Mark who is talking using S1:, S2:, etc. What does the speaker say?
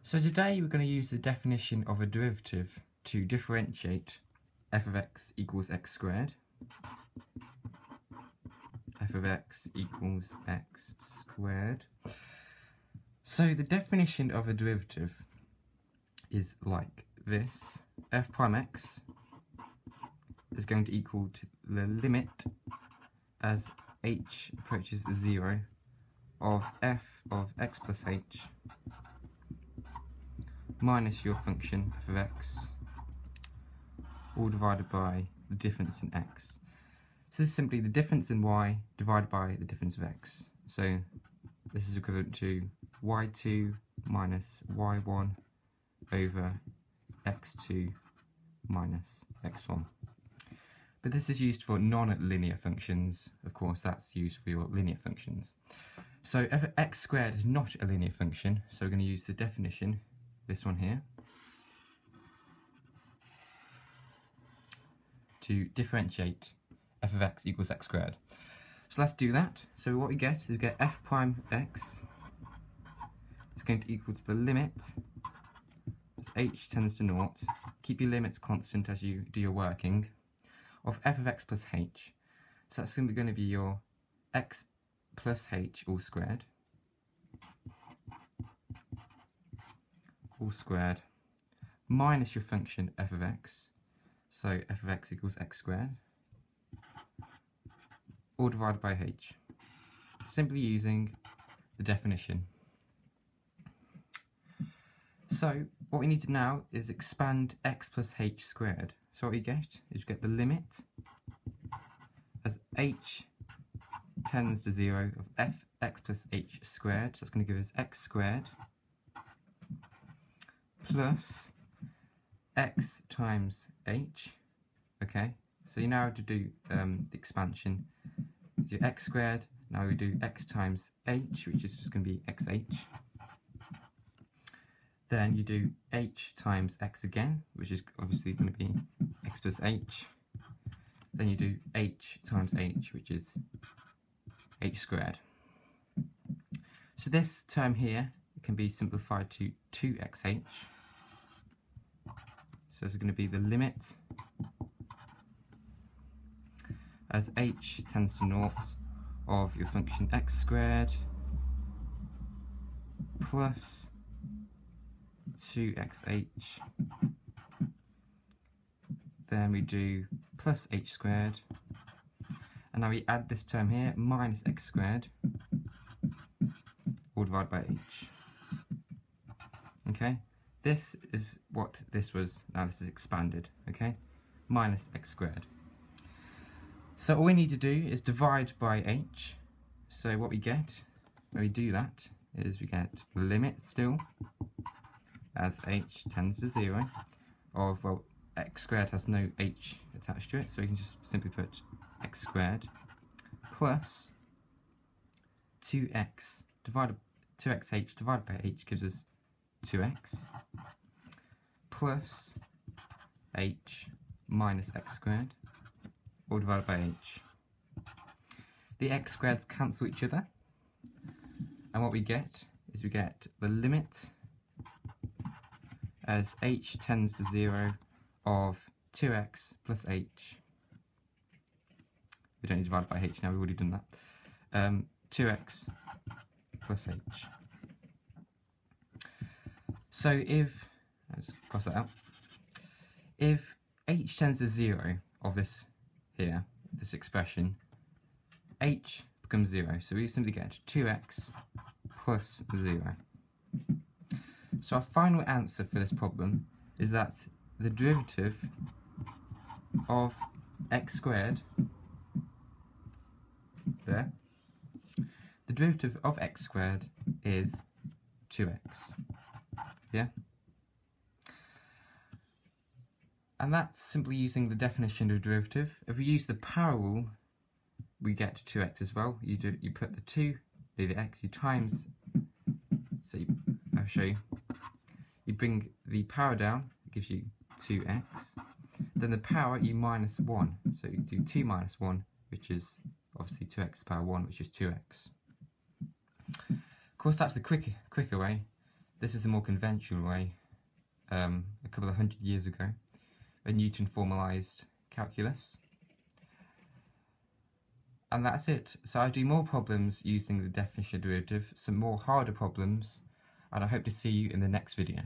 S1: So today we're going to use the definition of a derivative to differentiate f of x equals x squared. F of x equals x squared. So the definition of a derivative is like this. F prime x is going to equal to the limit as h approaches 0 of f of x plus h minus your function f of x, all divided by the difference in x. So this is simply the difference in y divided by the difference of x. So this is equivalent to y2 minus y1 over x2 minus x1. But this is used for non-linear functions. Of course, that's used for your linear functions. So f of x squared is not a linear function, so we're going to use the definition, this one here, to differentiate f of x equals x squared. So let's do that. So what we get is we get f prime x is going to equal to the limit as h tends to 0. Keep your limits constant as you do your working, of f of x plus h. So that's simply going to be your x plus h all squared, minus your function f of x, so f of x equals x squared, all divided by h, simply using the definition. So what we need to now is expand x plus h squared. So what we get is you get the limit as h tends to 0 of fx plus h squared, so that's going to give us x squared plus x times h. Okay, so you now have to do the expansion. So your x squared, now we do x times h, which is just going to be xh. Then you do h times x again, which is obviously going to be x plus h. Then you do h times h, which is h squared. So this term here can be simplified to 2xh. So it's going to be the limit as h tends to 0 of your function x squared plus 2xh. Then we do plus h squared, and now we add this term here, minus x squared, all divided by h. Okay, this is what this was, now this is expanded, okay, minus x squared. So all we need to do is divide by h. So what we get when we do that is we get the limit still as h tends to 0 of, well, x squared has no h attached to it, so we can just simply put x squared plus 2xh divided by h gives us 2x plus h minus x squared, all divided by h. The x squareds cancel each other, and what we get is we get the limit as h tends to 0 of 2x plus h. We don't need to divide by h now, we've already done that. 2x plus h. So if, let's cross that out, if h tends to 0 of this here, this expression, h becomes 0, so we simply get 2x plus 0. So our final answer for this problem is that the derivative of x squared, there, the derivative of x squared is 2x. Yeah? And that's simply using the definition of a derivative. If we use the power rule, we get 2x as well. You put the 2, leave the x, you times, so I'll show you. You bring the power down, it gives you 2x. Then the power, you minus 1. So you do 2 minus 1, which is obviously 2x to the power 1, which is 2x. Of course, that's the quicker way. This is the more conventional way, a couple of 100 years ago, when Newton formalised calculus. And that's it. So I do more problems using the definition of derivative, some more harder problems, and I hope to see you in the next video.